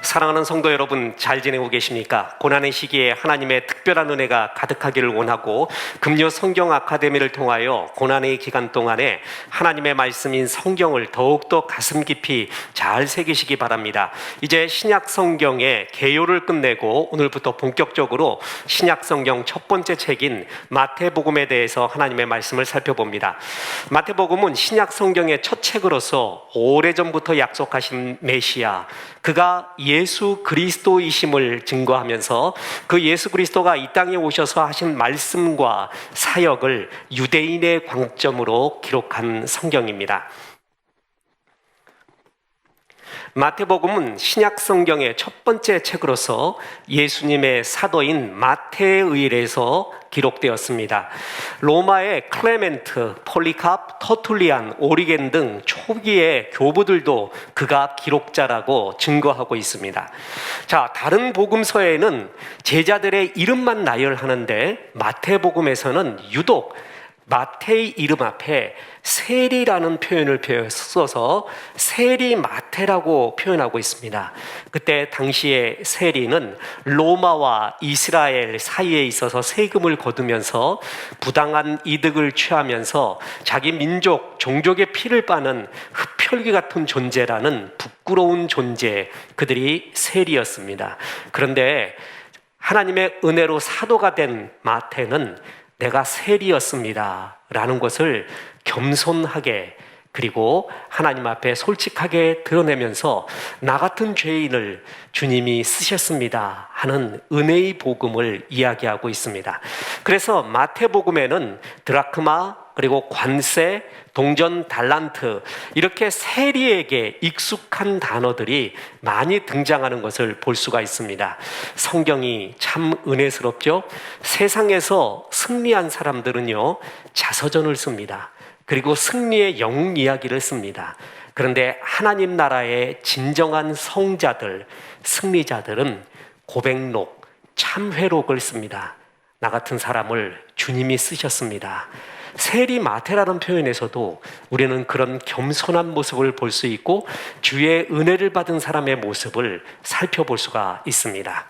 사랑하는 성도 여러분, 잘 지내고 계십니까? 고난의 시기에 하나님의 특별한 은혜가 가득하기를 원하고 금요 성경 아카데미를 통하여 고난의 기간 동안에 하나님의 말씀인 성경을 더욱더 가슴 깊이 잘 새기시기 바랍니다. 이제 신약 성경의 개요를 끝내고 오늘부터 본격적으로 신약 성경 첫 번째 책인 마태복음에 대해서 하나님의 말씀을 살펴봅니다. 마태복음은 신약 성경의 첫 책으로서 오래전부터 약속하신 메시아, 그가 예수 그리스도이심을 증거하면서 그 예수 그리스도가 이 땅에 오셔서 하신 말씀과 사역을 유대인의 관점으로 기록한 성경입니다. 마태복음은 신약 성경의 첫 번째 책으로서 예수님의 사도인 마태에 의해서 기록되었습니다. 로마의 클레멘트, 폴리캅, 터툴리안, 오리겐 등 초기의 교부들도 그가 기록자라고 증거하고 있습니다. 자, 다른 복음서에는 제자들의 이름만 나열하는데 마태복음에서는 유독 마태의 이름 앞에 세리라는 표현을 써서 세리 마태라고 표현하고 있습니다. 그때 당시에 세리는 로마와 이스라엘 사이에 있어서 세금을 거두면서 부당한 이득을 취하면서 자기 민족, 종족의 피를 빠는 흡혈귀 같은 존재라는 부끄러운 존재, 그들이 세리였습니다. 그런데 하나님의 은혜로 사도가 된 마태는 내가 세리였습니다 라는 것을 겸손하게, 그리고 하나님 앞에 솔직하게 드러내면서 나 같은 죄인을 주님이 쓰셨습니다 하는 은혜의 복음을 이야기하고 있습니다. 그래서 마태복음에는 드라크마, 그리고 관세, 동전, 달란트, 이렇게 세리에게 익숙한 단어들이 많이 등장하는 것을 볼 수가 있습니다. 성경이 참 은혜스럽죠? 세상에서 승리한 사람들은요, 자서전을 씁니다. 그리고 승리의 영웅 이야기를 씁니다. 그런데 하나님 나라의 진정한 성자들, 승리자들은 고백록, 참회록을 씁니다. 나 같은 사람을 주님이 쓰셨습니다. 세리 마태라는 표현에서도 우리는 그런 겸손한 모습을 볼 수 있고 주의 은혜를 받은 사람의 모습을 살펴볼 수가 있습니다.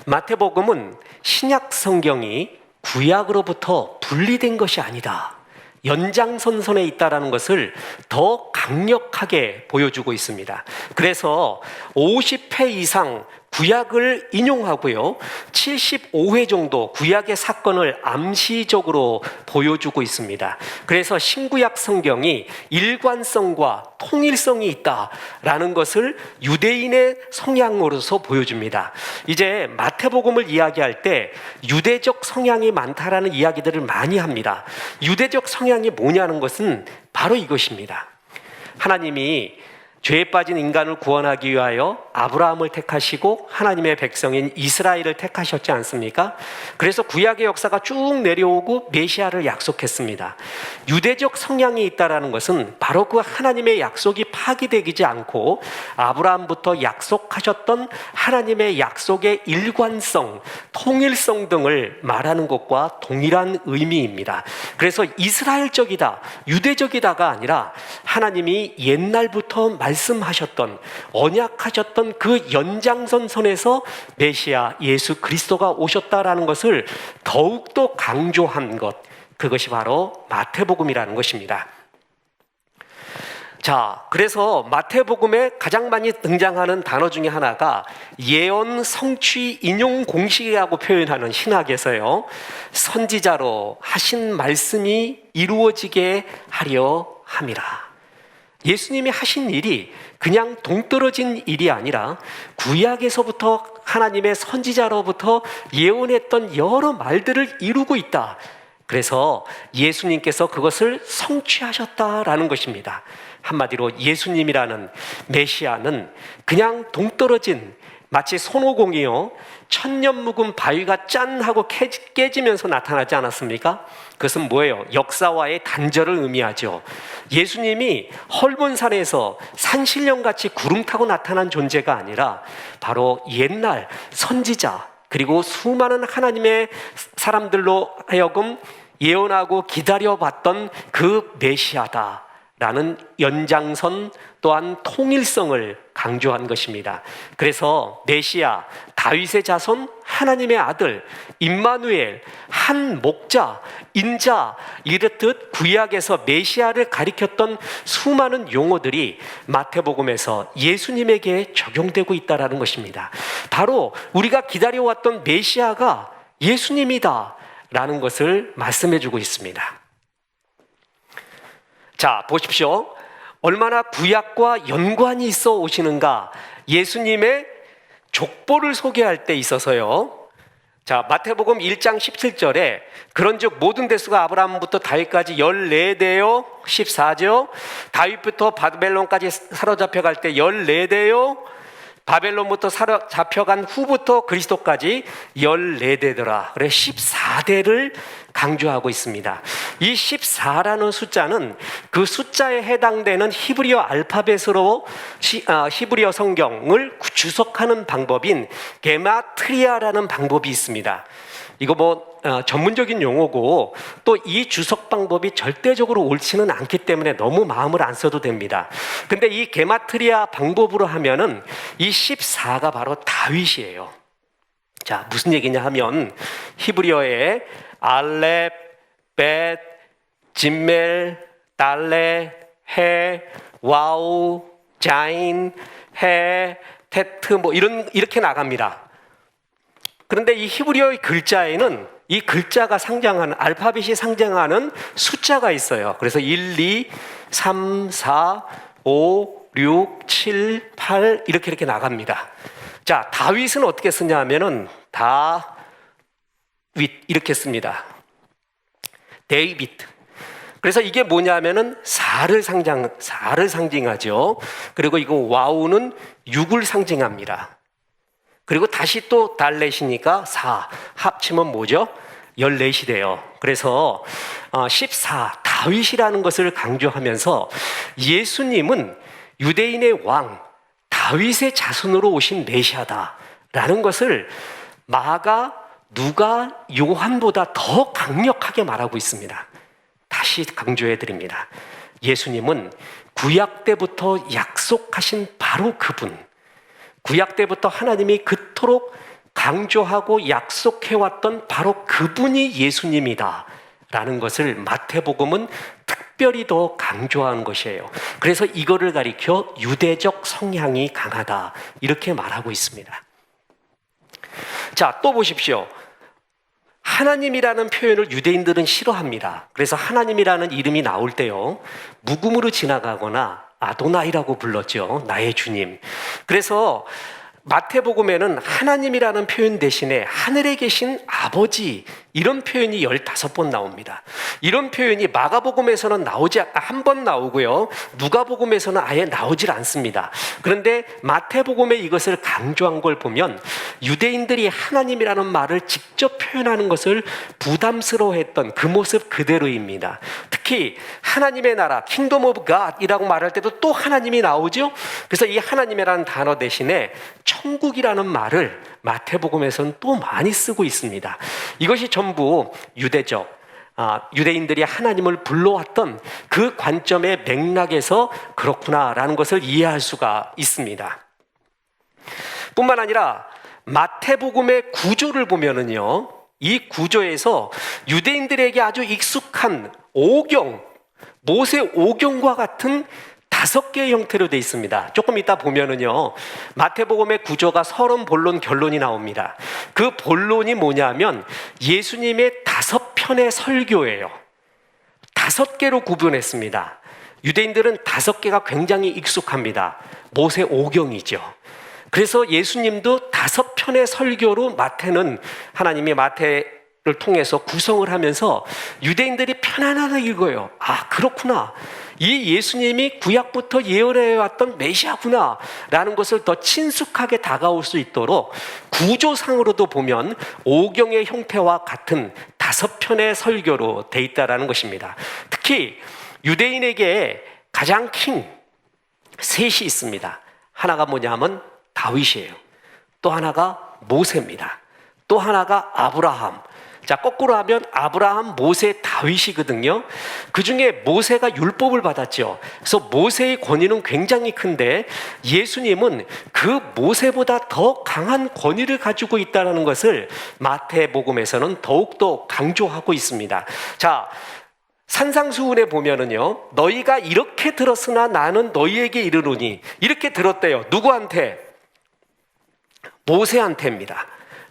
마태복음은 신약 성경이 구약으로부터 분리된 것이 아니다, 연장선상에 있다는 것을 더 강력하게 보여주고 있습니다. 그래서 50회 이상 구약을 인용하고요, 75회 정도 구약의 사건을 암시적으로 보여주고 있습니다. 그래서 신구약 성경이 일관성과 통일성이 있다라는 것을 유대인의 성향으로서 보여줍니다. 이제 마태복음을 이야기할 때 유대적 성향이 많다라는 이야기들을 많이 합니다. 유대적 성향이 뭐냐는 것은 바로 이것입니다. 하나님이 죄에 빠진 인간을 구원하기 위하여 아브라함을 택하시고 하나님의 백성인 이스라엘을 택하셨지 않습니까? 그래서 구약의 역사가 쭉 내려오고 메시아를 약속했습니다. 유대적 성향이 있다는 것은 바로 그 하나님의 약속이 파기되지 않고 아브라함부터 약속하셨던 하나님의 약속의 일관성, 통일성 등을 말하는 것과 동일한 의미입니다. 그래서 이스라엘적이다, 유대적이다가 아니라 하나님이 옛날부터 말씀하셨던, 언약하셨던 그 연장선에서 메시아 예수 그리스도가 오셨다라는 것을 더욱더 강조한 것, 그것이 바로 마태복음이라는 것입니다. 자, 그래서 마태복음에 가장 많이 등장하는 단어 중에 하나가 예언 성취 인용 공식이라고 표현하는 신학에서요, 선지자로 하신 말씀이 이루어지게 하려 함이라. 예수님이 하신 일이 그냥 동떨어진 일이 아니라 구약에서부터 하나님의 선지자로부터 예언했던 여러 말들을 이루고 있다. 그래서 예수님께서 그것을 성취하셨다라는 것입니다. 한마디로 예수님이라는 메시아는 그냥 동떨어진, 마치 손오공이요, 천년 묵은 바위가 짠 하고 깨지면서 나타나지 않았습니까? 그것은 뭐예요? 역사와의 단절을 의미하죠. 예수님이 헐몬산에서 산신령같이 구름 타고 나타난 존재가 아니라 바로 옛날 선지자, 그리고 수많은 하나님의 사람들로 하여금 예언하고 기다려봤던 그 메시아다 라는 연장선 또한 통일성을 강조한 것입니다. 그래서 메시아, 다윗의 자손, 하나님의 아들, 임마누엘, 한 목자, 인자 이렇듯 구약에서 메시아를 가리켰던 수많은 용어들이 마태복음에서 예수님에게 적용되고 있다는 것입니다. 바로 우리가 기다려왔던 메시아가 예수님이다 라는 것을 말씀해 주고 있습니다. 자, 보십시오. 얼마나 구약과 연관이 있어 오시는가. 예수님의 족보를 소개할 때 있어서요. 자, 마태복음 1장 17절에 그런즉 모든 대수가 아브라함부터 다윗까지 14대요 14죠. 다윗부터 바벨론까지 사로잡혀 갈 때 14대요. 바벨론부터 사로잡혀간 후부터 그리스도까지 14대더라. 그래 14대를 강조하고 있습니다. 이 14라는 숫자는 그 숫자에 해당되는 히브리어 알파벳으로 히브리어 성경을 주석하는 방법인 게마트리아라는 방법이 있습니다. 이거 전문적인 용어고 또 이 주석 방법이 절대적으로 옳지는 않기 때문에 너무 마음을 안 써도 됩니다. 근데 이 게마트리아 방법으로 하면은 이 14가 바로 다윗이에요. 자, 무슨 얘기냐 하면 히브리어에 알렙, 벳, 짐멜, 달레, 해, 와우, 자인, 해, 테트 이렇게 나갑니다. 그런데 이 히브리어의 글자에는 이 글자가 상징하는 알파벳이 상징하는 숫자가 있어요. 그래서 1, 2, 3, 4, 5, 6, 7, 8 이렇게 나갑니다. 자, 다윗은 어떻게 쓰냐 하면은 다윗 이렇게 씁니다. 데이비드. 그래서 이게 뭐냐면은 4를 상징하죠. 그리고 이거 와우는 6을 상징합니다. 그리고 다시 또 달렛이니까 4 합치면 뭐죠? 14이 돼요. 그래서 14 다윗이라는 것을 강조하면서 예수님은 유대인의 왕 다윗의 자손으로 오신 메시아다라는 것을 마가, 누가, 요한보다 더 강력하게 말하고 있습니다. 다시 강조해 드립니다. 예수님은 구약 때부터 약속하신 바로 그분, 구약 때부터 하나님이 그토록 강조하고 약속해왔던 바로 그분이 예수님이다 라는 것을 마태복음은 특별히 더 강조한 것이에요. 그래서 이거를 가리켜 유대적 성향이 강하다 이렇게 말하고 있습니다. 자, 또 보십시오. 하나님이라는 표현을 유대인들은 싫어합니다. 그래서 하나님이라는 이름이 나올 때요, 묵음으로 지나가거나 아도나이라고 불렀죠. 나의 주님. 그래서 마태복음에는 하나님이라는 표현 대신에 하늘에 계신 아버지 이런 표현이 15번 나옵니다. 이런 표현이 마가복음에서는 한 번 나오고요. 누가복음에서는 아예 나오질 않습니다. 그런데 마태복음에 이것을 강조한 걸 보면 유대인들이 하나님이라는 말을 직접 표현하는 것을 부담스러워했던 그 모습 그대로입니다. 특히 하나님의 나라, 킹덤 오브 갓이라고 말할 때도 또 하나님이 나오죠. 그래서 이 하나님이라는 단어 대신에 천국이라는 말을 마태복음에서는 또 많이 쓰고 있습니다. 이것이 전부 유대인들이 하나님을 불러왔던 그 관점의 맥락에서 그렇구나라는 것을 이해할 수가 있습니다. 뿐만 아니라 마태복음의 구조를 보면은요, 이 구조에서 유대인들에게 아주 익숙한 오경, 모세 오경과 같은 5개의 형태로 되어 있습니다. 조금 이따 보면은요, 마태복음의 구조가 서론, 본론, 결론이 나옵니다. 그 본론이 뭐냐면 예수님의 5편의 설교예요. 5개로 구분했습니다. 유대인들은 5개가 굉장히 익숙합니다. 모세 오경이죠. 그래서 예수님도 5편의 설교로 하나님이 마태를 통해서 구성을 하면서 유대인들이 편안하게 읽어요. 아, 그렇구나. 이 예수님이 구약부터 예언해왔던 메시아구나 라는 것을 더 친숙하게 다가올 수 있도록 구조상으로도 보면 오경의 형태와 같은 5편의 설교로 돼 있다는 것입니다. 특히 유대인에게 가장 셋이 있습니다. 하나가 뭐냐면 다윗이에요. 또 하나가 모세입니다. 또 하나가 아브라함, 자, 거꾸로 하면 아브라함, 모세, 다윗이거든요. 그 중에 모세가 율법을 받았죠. 그래서 모세의 권위는 굉장히 큰데 예수님은 그 모세보다 더 강한 권위를 가지고 있다는 것을 마태복음에서는 더욱더 강조하고 있습니다. 자, 산상수훈에 보면은요, 너희가 이렇게 들었으나 나는 너희에게 이르노니, 이렇게 들었대요. 누구한테? 모세한테입니다.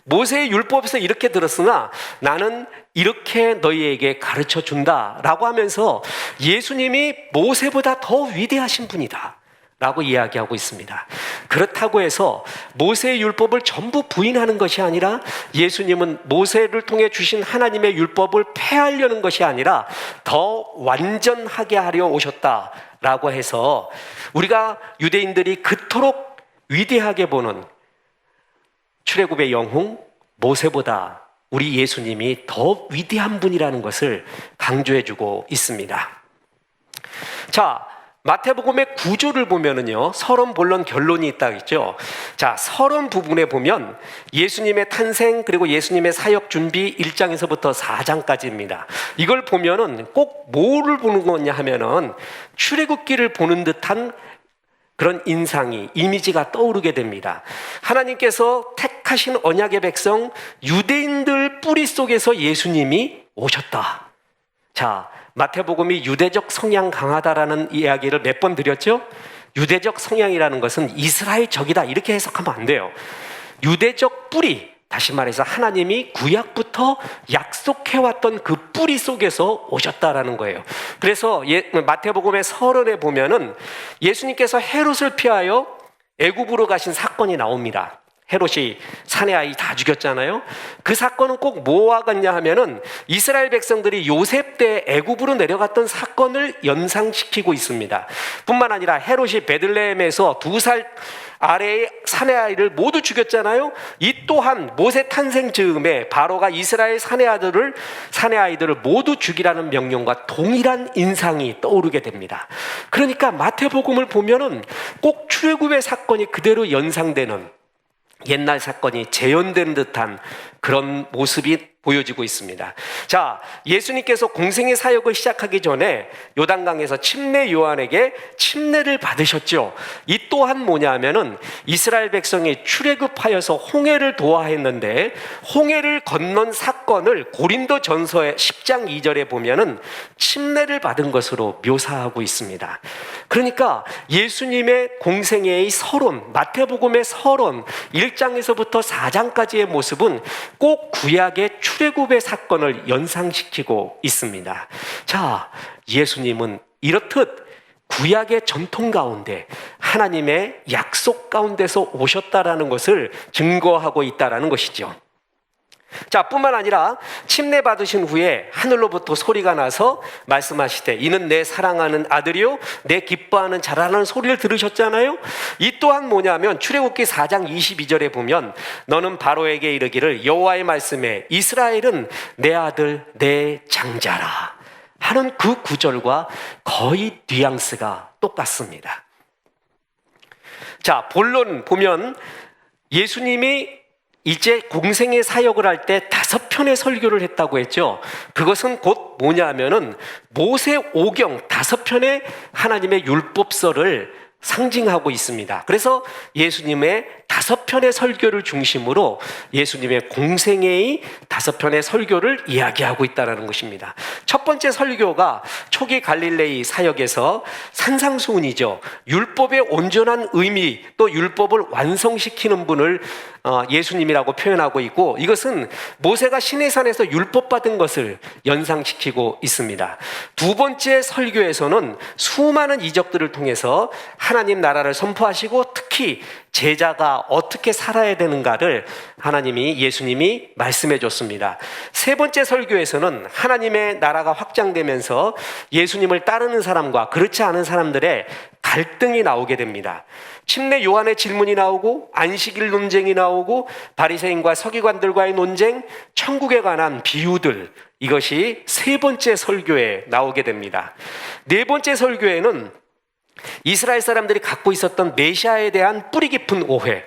모세의 율법에서 이렇게 들었으나 나는 이렇게 너희에게 가르쳐 준다 라고 하면서 예수님이 모세보다 더 위대하신 분이다 라고 이야기하고 있습니다. 그렇다고 해서 모세의 율법을 전부 부인하는 것이 아니라 예수님은 모세를 통해 주신 하나님의 율법을 폐하려는 것이 아니라 더 완전하게 하려 오셨다라고 해서 우리가 유대인들이 그토록 위대하게 보는 출애굽의 영웅 모세보다 우리 예수님이 더 위대한 분이라는 것을 강조해주고 있습니다. 자, 마태복음의 구조를 보면은요, 서론, 본론, 결론이 있다 했죠. 자, 서론 부분에 보면 예수님의 탄생 그리고 예수님의 사역 준비 1장에서부터 4장까지입니다. 이걸 보면은 꼭 뭐를 보는 거냐 하면은 출애굽기를 보는 듯한 그런 인상이, 이미지가 떠오르게 됩니다. 하나님께서 택하신 언약의 백성 유대인들 뿌리 속에서 예수님이 오셨다. 자, 마태복음이 유대적 성향 강하다라는 이야기를 몇 번 드렸죠? 유대적 성향이라는 것은 이스라엘적이다 이렇게 해석하면 안 돼요. 유대적 뿌리, 다시 말해서 하나님이 구약부터 약속해왔던 그 뿌리 속에서 오셨다라는 거예요. 그래서 마태복음의 서론에 보면은 예수님께서 헤롯을 피하여 애굽으로 가신 사건이 나옵니다. 헤롯이 사내 아이 다 죽였잖아요. 그 사건은 꼭 뭐와 같냐 하면은 이스라엘 백성들이 요셉 때 애굽으로 내려갔던 사건을 연상시키고 있습니다. 뿐만 아니라 헤롯이 베들레헴에서 2살 아래의 사내 아이를 모두 죽였잖아요. 이 또한 모세 탄생 즈음에 바로가 이스라엘 사내 아이들을 모두 죽이라는 명령과 동일한 인상이 떠오르게 됩니다. 그러니까 마태복음을 보면은 꼭 출애굽의 사건이 그대로 연상되는, 옛날 사건이 재현된 듯한 그런 모습이 보여지고 있습니다. 자, 예수님께서 공생의 사역을 시작하기 전에 요단강에서 침례 요한에게 침례를 받으셨죠. 이 또한 뭐냐 하면은 이스라엘 백성이 출애굽하여서 홍해를 도하했는데 홍해를 건넌 사건을 고린도전서의 10장 2절에 보면은 침례를 받은 것으로 묘사하고 있습니다. 그러니까 예수님의 공생애의 서론, 마태복음의 서론 1장에서부터 4장까지의 모습은 꼭 구약의 출애굽의 사건을 연상시키고 있습니다. 자, 예수님은 이렇듯 구약의 전통 가운데 하나님의 약속 가운데서 오셨다라는 것을 증거하고 있다라는 것이죠. 자, 뿐만 아니라 침례 받으신 후에 하늘로부터 소리가 나서 말씀하시되 이는 내 사랑하는 아들이요 내 기뻐하는 자라는 소리를 들으셨잖아요. 이 또한 뭐냐면 출애굽기 4장 22절에 보면 너는 바로에게 이르기를 여호와의 말씀에 이스라엘은 내 아들 내 장자라 하는 그 구절과 거의 뉘앙스가 똑같습니다. 자, 본론 보면 예수님이 이제 공생의 사역을 할 때 5편의 설교를 했다고 했죠. 그것은 곧 뭐냐 하면은 모세 오경 5편의 하나님의 율법서를 상징하고 있습니다. 그래서 예수님의 5편의 설교를 중심으로 예수님의 공생애의 5편의 설교를 이야기하고 있다는 것입니다. 첫 번째 설교가 초기 갈릴레이 사역에서 산상수훈이죠. 율법의 온전한 의미 또 율법을 완성시키는 분을 예수님이라고 표현하고 있고 이것은 모세가 시내산에서 율법 받은 것을 연상시키고 있습니다. 두 번째 설교에서는 수많은 이적들을 통해서 하나님 나라를 선포하시고 특히 제자가 어떻게 살아야 되는가를 예수님이 말씀해 줬습니다. 세 번째 설교에서는 하나님의 나라가 확장되면서 예수님을 따르는 사람과 그렇지 않은 사람들의 갈등이 나오게 됩니다. 침례 요한의 질문이 나오고 안식일 논쟁이 나오고 바리새인과 서기관들과의 논쟁, 천국에 관한 비유들, 이것이 세 번째 설교에 나오게 됩니다. 네 번째 설교에는 이스라엘 사람들이 갖고 있었던 메시아에 대한 뿌리 깊은 오해,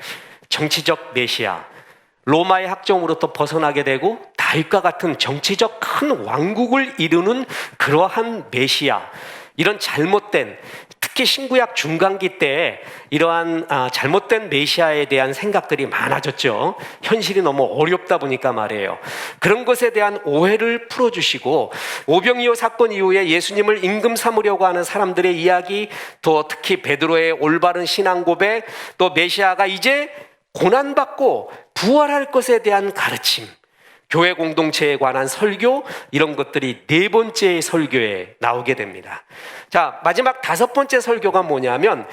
정치적 메시아, 로마의 학정으로부터 벗어나게 되고 다윗과 같은 정치적 큰 왕국을 이루는 그러한 메시아, 이런 잘못된, 특히 신구약 중간기 때 이러한 잘못된 메시아에 대한 생각들이 많아졌죠. 현실이 너무 어렵다 보니까 말이에요. 그런 것에 대한 오해를 풀어주시고, 오병이어 사건 이후에 예수님을 임금 삼으려고 하는 사람들의 이야기, 또 특히 베드로의 올바른 신앙 고백, 또 메시아가 이제 고난받고 부활할 것에 대한 가르침, 교회 공동체에 관한 설교, 이런 것들이 네 번째 설교에 나오게 됩니다. 자, 마지막 다섯 번째 설교가 뭐냐면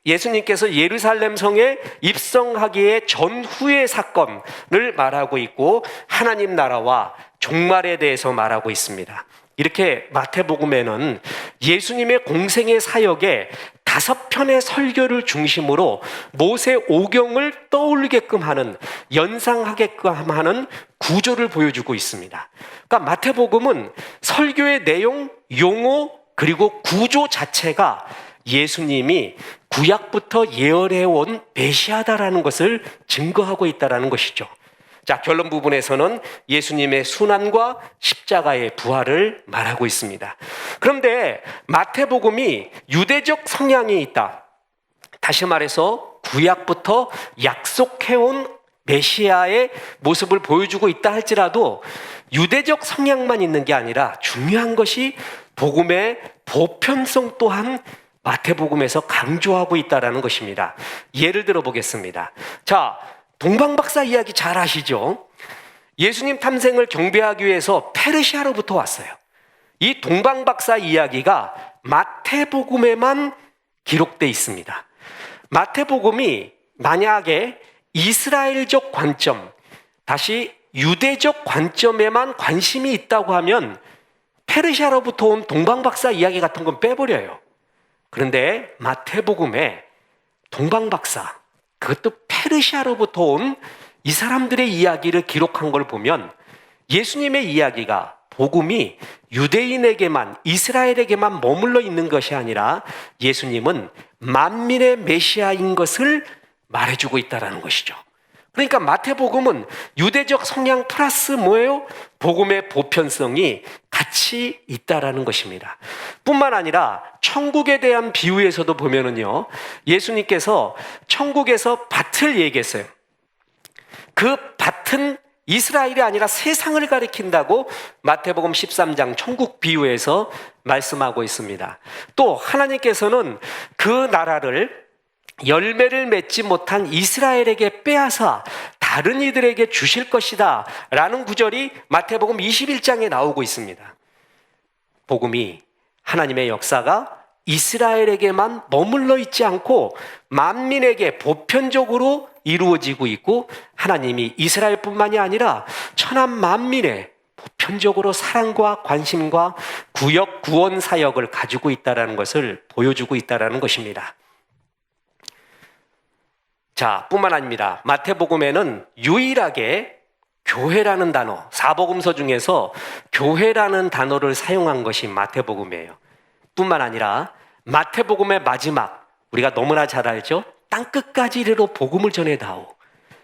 예수님께서 예루살렘 성에 입성하기에 전후의 사건을 말하고 있고, 하나님 나라와 종말에 대해서 말하고 있습니다. 이렇게 마태복음에는 예수님의 공생의 사역에 5편의 설교를 중심으로 모세 오경을 떠올리게끔 하는, 연상하게끔 하는 구조를 보여주고 있습니다. 그러니까 마태복음은 설교의 내용, 용어, 그리고 구조 자체가 예수님이 구약부터 예언해온 메시아다라는 것을 증거하고 있다는 것이죠. 자, 결론 부분에서는 예수님의 순환과 십자가의 부활을 말하고 있습니다. 그런데 마태복음이 유대적 성향이 있다. 다시 말해서 구약부터 약속해온 메시아의 모습을 보여주고 있다 할지라도 유대적 성향만 있는 게 아니라 중요한 것이 복음의 보편성 또한 마태복음에서 강조하고 있다는 것입니다. 예를 들어 보겠습니다. 자, 동방박사 이야기 잘 아시죠? 예수님 탐생을 경배하기 위해서 페르시아로부터 왔어요. 이 동방박사 이야기가 마태복음에만 기록되어 있습니다. 마태복음이 만약에 이스라엘적 관점, 다시 유대적 관점에만 관심이 있다고 하면 페르시아로부터 온 동방박사 이야기 같은 건 빼버려요. 그런데 마태복음에 동방박사, 그것도 페르시아로부터 온 이 사람들의 이야기를 기록한 걸 보면 예수님의 이야기가, 복음이 유대인에게만, 이스라엘에게만 머물러 있는 것이 아니라 예수님은 만민의 메시아인 것을 말해주고 있다는 것이죠. 그러니까 마태복음은 유대적 성향 플러스 뭐예요? 복음의 보편성이 같이 있다라는 것입니다. 뿐만 아니라 천국에 대한 비유에서도 보면은요, 예수님께서 천국에서 밭을 얘기했어요. 그 밭은 이스라엘이 아니라 세상을 가리킨다고 마태복음 13장 천국 비유에서 말씀하고 있습니다. 또 하나님께서는 그 나라를 열매를 맺지 못한 이스라엘에게 빼앗아 다른 이들에게 주실 것이다 라는 구절이 마태복음 21장에 나오고 있습니다. 복음이, 하나님의 역사가 이스라엘에게만 머물러 있지 않고 만민에게 보편적으로 이루어지고 있고, 하나님이 이스라엘뿐만이 아니라 천한 만민의 보편적으로 사랑과 관심과 구역 구원 사역을 가지고 있다는 것을 보여주고 있다는 것입니다. 자, 뿐만 아닙니다. 마태복음에는 유일하게 교회라는 단어, 사복음서 중에서 교회라는 단어를 사용한 것이 마태복음이에요. 뿐만 아니라 마태복음의 마지막, 우리가 너무나 잘 알죠? 땅끝까지 이르러 복음을 전해다오.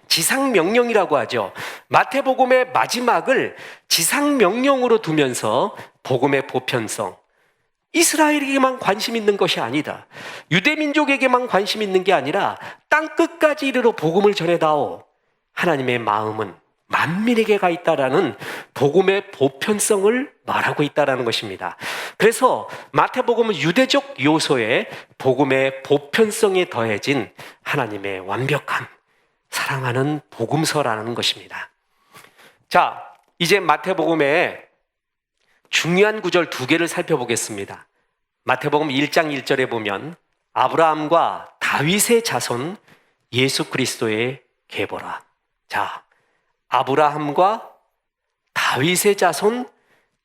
지상명령이라고 하죠. 마태복음의 마지막을 지상명령으로 두면서 복음의 보편성, 이스라엘에게만 관심 있는 것이 아니다. 유대민족에게만 관심 있는 게 아니라 땅끝까지 이르러 복음을 전해다오. 하나님의 마음은 만민에게 가 있다라는 복음의 보편성을 말하고 있다는 것입니다. 그래서 마태복음은 유대적 요소에 복음의 보편성이 더해진 하나님의 완벽한 사랑하는 복음서라는 것입니다. 자, 이제 마태복음의 중요한 구절 2개를 살펴보겠습니다. 마태복음 1장 1절에 보면 아브라함과 다윗의 자손 예수 그리스도의 계보라. 자, 아브라함과 다윗의 자손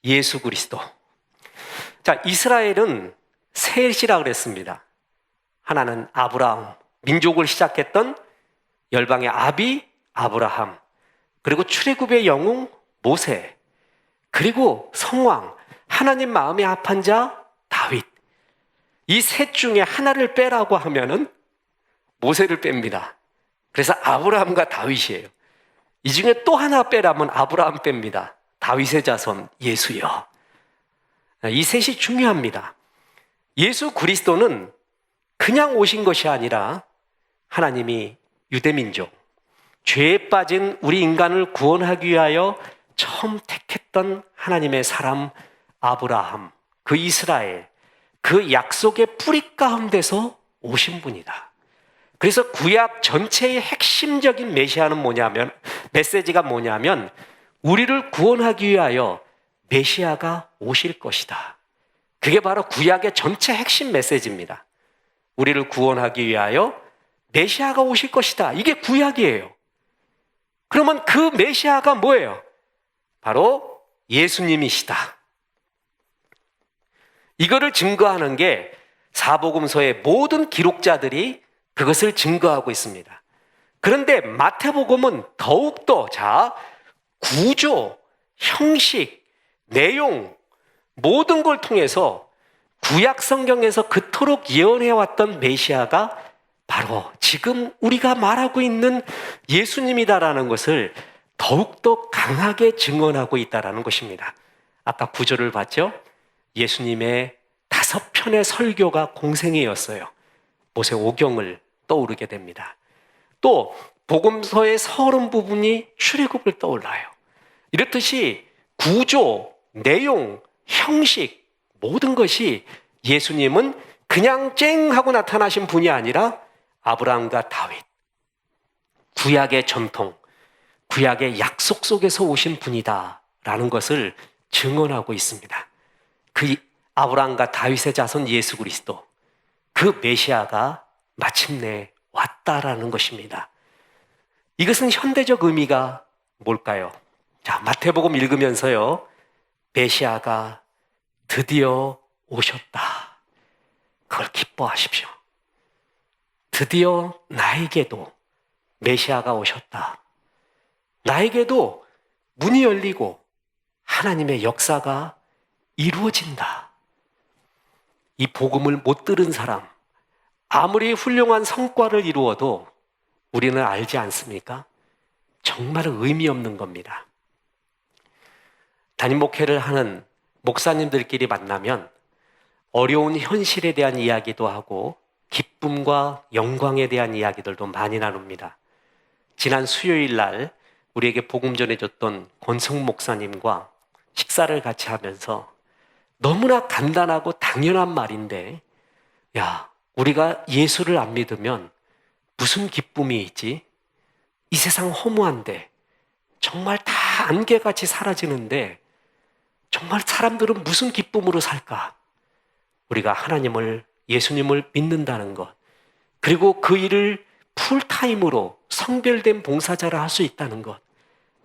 예수 그리스도. 자, 이스라엘은 셋이라 그랬습니다. 하나는 아브라함, 민족을 시작했던 열방의 아비 아브라함, 그리고 출애굽의 영웅 모세, 그리고 성왕, 하나님 마음에 합한 자 다윗. 이 셋 중에 하나를 빼라고 하면은 모세를 뺍니다. 그래서 아브라함과 다윗이에요. 이 중에 또 하나 빼라면 아브라함 뺍니다. 다윗의 자손 예수요. 이 셋이 중요합니다. 예수 그리스도는 그냥 오신 것이 아니라 하나님이 유대민족, 죄에 빠진 우리 인간을 구원하기 위하여 처음 택했던 하나님의 사람 아브라함, 그 이스라엘, 그 약속의 뿌리 가운데서 오신 분이다. 그래서 구약 전체의 핵심적인 메시지가 뭐냐면 우리를 구원하기 위하여 메시아가 오실 것이다. 그게 바로 구약의 전체 핵심 메시지입니다. 우리를 구원하기 위하여 메시아가 오실 것이다. 이게 구약이에요. 그러면 그 메시아가 뭐예요? 바로 예수님이시다. 이거를 증거하는 게 사복음서의 모든 기록자들이 그것을 증거하고 있습니다. 그런데 마태복음은 더욱더 구조, 형식, 내용 모든 걸 통해서 구약 성경에서 그토록 예언해왔던 메시아가 바로 지금 우리가 말하고 있는 예수님이다라는 것을 더욱더 강하게 증언하고 있다는 것입니다. 아까 구절을 봤죠? 예수님의 5편의 설교가 공생애였어요. 모세오경을 떠오르게 됩니다. 또 복음서의 서른 부분이 출애굽을 떠올라요. 이렇듯이 구조, 내용, 형식 모든 것이 예수님은 그냥 쨍 하고 나타나신 분이 아니라 아브라함과 다윗, 구약의 전통, 구약의 약속 속에서 오신 분이다라는 것을 증언하고 있습니다. 그 아브라함과 다윗의 자손 예수 그리스도, 그 메시아가 마침내 왔다라는 것입니다. 이것은 현대적 의미가 뭘까요? 자, 마태복음 읽으면서요, 메시아가 드디어 오셨다. 그걸 기뻐하십시오. 드디어 나에게도 메시아가 오셨다. 나에게도 문이 열리고 하나님의 역사가 이루어진다. 이 복음을 못 들은 사람, 아무리 훌륭한 성과를 이루어도 우리는 알지 않습니까? 정말 의미 없는 겁니다. 담임 목회를 하는 목사님들끼리 만나면 어려운 현실에 대한 이야기도 하고 기쁨과 영광에 대한 이야기들도 많이 나눕니다. 지난 수요일 날 우리에게 복음 전해줬던 권성 목사님과 식사를 같이 하면서 너무나 간단하고 당연한 말인데, 야, 우리가 예수를 안 믿으면 무슨 기쁨이 있지? 이 세상 허무한데 정말 다 안개같이 사라지는데 정말 사람들은 무슨 기쁨으로 살까? 우리가 하나님을, 예수님을 믿는다는 것, 그리고 그 일을 풀타임으로 성별된 봉사자를 할 수 있다는 것,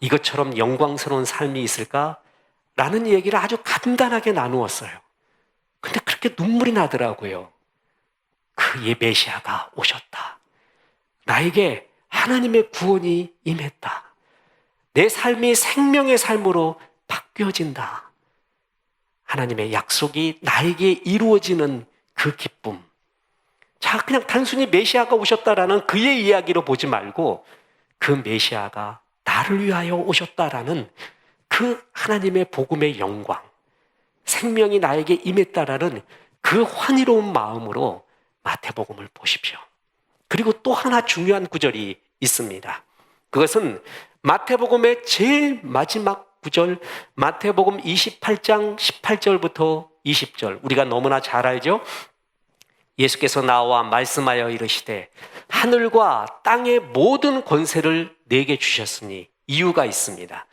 이것처럼 영광스러운 삶이 있을까? 라는 얘기를 아주 간단하게 나누었어요. 근데 그렇게 눈물이 나더라고요. 그 메시아가 오셨다. 나에게 하나님의 구원이 임했다. 내 삶이 생명의 삶으로 바뀌어진다. 하나님의 약속이 나에게 이루어지는 그 기쁨. 자, 그냥 단순히 메시아가 오셨다라는 그의 이야기로 보지 말고 그 메시아가 나를 위하여 오셨다라는 그 하나님의 복음의 영광, 생명이 나에게 임했다라는 그 환희로운 마음으로 마태복음을 보십시오. 그리고 또 하나 중요한 구절이 있습니다. 그것은 마태복음의 제일 마지막 구절, 마태복음 28장 18절부터 20절. 우리가 너무나 잘 알죠? 예수께서 나와 말씀하여 이르시되 하늘과 땅의 모든 권세를 내게 주셨으니, 이유가 있습니다.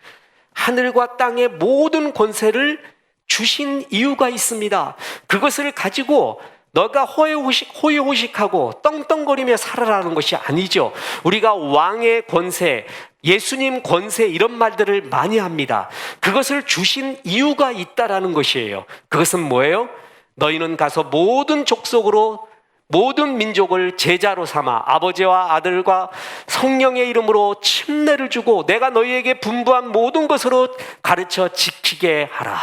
하늘과 땅의 모든 권세를 주신 이유가 있습니다. 그것을 가지고 너가 호의호식하고 떵떵거리며 살아라는 것이 아니죠. 우리가 왕의 권세, 예수님 권세 이런 말들을 많이 합니다. 그것을 주신 이유가 있다라는 것이에요. 그것은 뭐예요? 너희는 가서 모든 족속으로 모든 민족을 제자로 삼아 아버지와 아들과 성령의 이름으로 침례를 주고 내가 너희에게 분부한 모든 것으로 가르쳐 지키게 하라.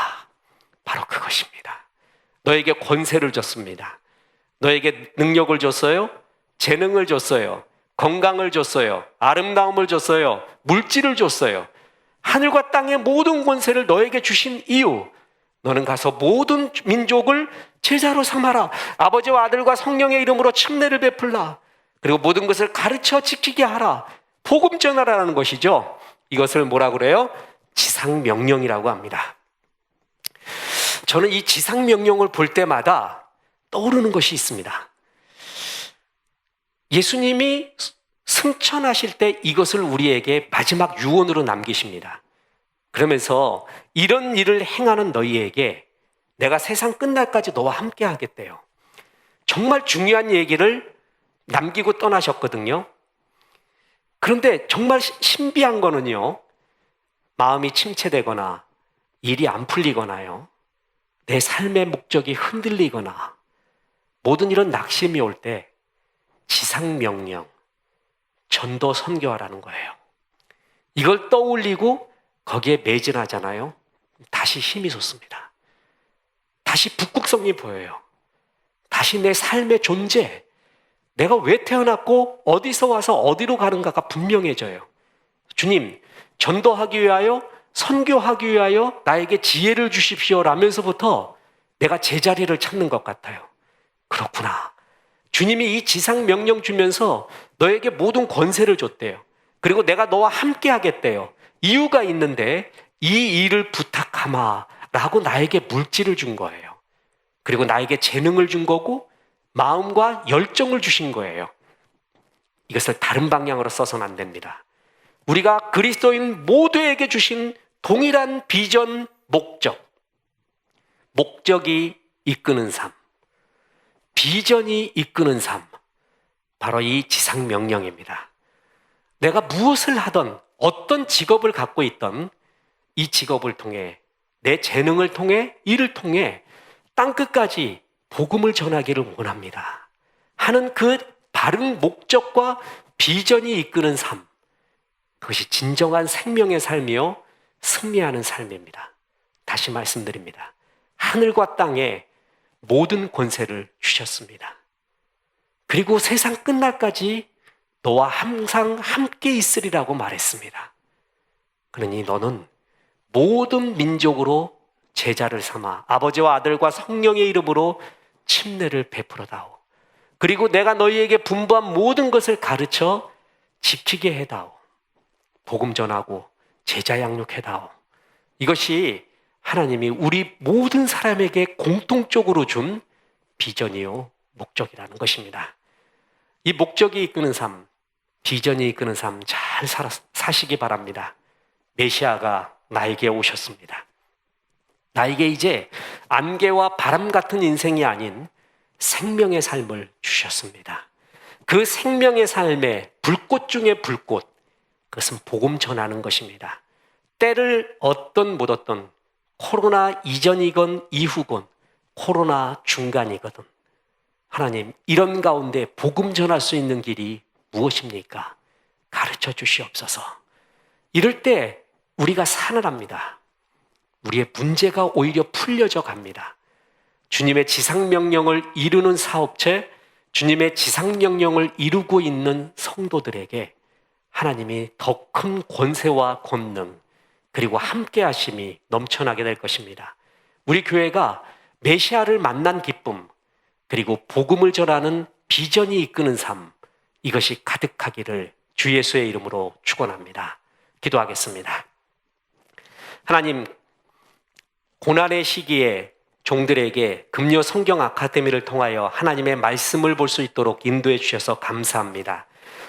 바로 그것입니다. 너에게 권세를 줬습니다. 너에게 능력을 줬어요. 재능을 줬어요. 건강을 줬어요. 아름다움을 줬어요. 물질을 줬어요. 하늘과 땅의 모든 권세를 너에게 주신 이유, 너는 가서 모든 민족을 제자로 삼아라. 아버지와 아들과 성령의 이름으로 침례를 베풀라. 그리고 모든 것을 가르쳐 지키게 하라. 복음 전하라는 것이죠. 이것을 뭐라고 그래요? 지상명령이라고 합니다. 저는 이 지상명령을 볼 때마다 떠오르는 것이 있습니다. 예수님이 승천하실 때 이것을 우리에게 마지막 유언으로 남기십니다. 그러면서 이런 일을 행하는 너희에게 내가 세상 끝날까지 너와 함께 하겠대요. 정말 중요한 얘기를 남기고 떠나셨거든요. 그런데 정말 신비한 거는요, 마음이 침체되거나 일이 안 풀리거나요, 내 삶의 목적이 흔들리거나 모든 이런 낙심이 올 때 지상명령, 전도 선교하라는 거예요. 이걸 떠올리고 거기에 매진하잖아요. 다시 힘이 솟습니다. 다시 북극성이 보여요. 다시 내 삶의 존재, 내가 왜 태어났고 어디서 와서 어디로 가는가가 분명해져요. 주님, 전도하기 위하여, 선교하기 위하여 나에게 지혜를 주십시오 라면서부터 내가 제자리를 찾는 것 같아요. 그렇구나. 주님이 이 지상 명령 주면서 너에게 모든 권세를 줬대요. 그리고 내가 너와 함께 하겠대요. 이유가 있는데 이 일을 부탁하마 라고 나에게 물질을 준 거예요. 그리고 나에게 재능을 준 거고 마음과 열정을 주신 거예요. 이것을 다른 방향으로 써서는 안 됩니다. 우리가 그리스도인 모두에게 주신 동일한 비전, 목적이 이끄는 삶, 비전이 이끄는 삶, 바로 이 지상 명령입니다. 내가 무엇을 하던, 어떤 직업을 갖고 있던 이 직업을 통해, 내 재능을 통해, 일을 통해 땅끝까지 복음을 전하기를 원합니다 하는 그 바른 목적과 비전이 이끄는 삶, 그것이 진정한 생명의 삶이요 승리하는 삶입니다. 다시 말씀드립니다. 하늘과 땅에 모든 권세를 주셨습니다. 그리고 세상 끝날까지 너와 항상 함께 있으리라고 말했습니다. 그러니 너는 모든 민족으로 제자를 삼아 아버지와 아들과 성령의 이름으로 침례를 베풀어다오. 그리고 내가 너희에게 분부한 모든 것을 가르쳐 지키게 해다오. 복음 전하고 제자 양육해다오. 이것이 하나님이 우리 모든 사람에게 공통적으로 준 비전이요 목적이라는 것입니다. 이 목적이 이끄는 삶, 비전이 이끄는 삶 잘 사시기 바랍니다. 메시아가 나에게 오셨습니다. 나에게 이제 안개와 바람 같은 인생이 아닌 생명의 삶을 주셨습니다. 그 생명의 삶의 불꽃 중에 불꽃, 그것은 복음 전하는 것입니다. 때를 얻던 못 얻던, 코로나 이전이건 이후건, 코로나 중간이거든, 하나님 이런 가운데 복음 전할 수 있는 길이 무엇입니까? 가르쳐 주시옵소서. 이럴 때 우리가 사늘합니다. 우리의 문제가 오히려 풀려져 갑니다. 주님의 지상명령을 이루는 사업체, 주님의 지상명령을 이루고 있는 성도들에게 하나님이 더 큰 권세와 권능, 그리고 함께 하심이 넘쳐나게 될 것입니다. 우리 교회가 메시아를 만난 기쁨, 그리고 복음을 전하는 비전이 이끄는 삶, 이것이 가득하기를 주 예수의 이름으로 축원합니다. 기도하겠습니다. 하나님, 고난의 시기에 종들에게 금요 성경 아카데미를 통하여 하나님의 말씀을 볼 수 있도록 인도해 주셔서 감사합니다.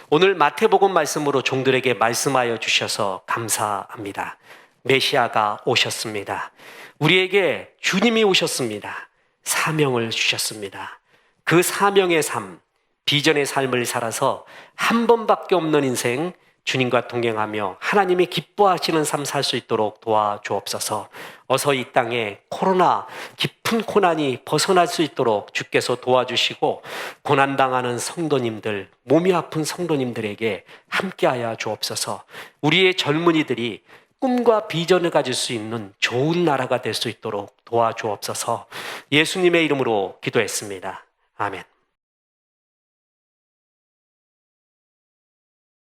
오늘 마태복음 말씀으로 종들에게 말씀하여 주셔서 감사합니다. 메시아가 오셨습니다. 우리에게 주님이 오셨습니다. 사명을 주셨습니다. 그 사명의 삶, 비전의 삶을 살아서 한 번밖에 없는 인생 주님과 동행하며 하나님이 기뻐하시는 삶 살 수 있도록 도와주옵소서. 어서 이 땅에 코로나 깊은 고난이 벗어날 수 있도록 주께서 도와주시고, 고난당하는 성도님들, 몸이 아픈 성도님들에게 함께하여 주옵소서. 우리의 젊은이들이 꿈과 비전을 가질 수 있는 좋은 나라가 될 수 있도록 도와주옵소서. 예수님의 이름으로 기도했습니다. 아멘.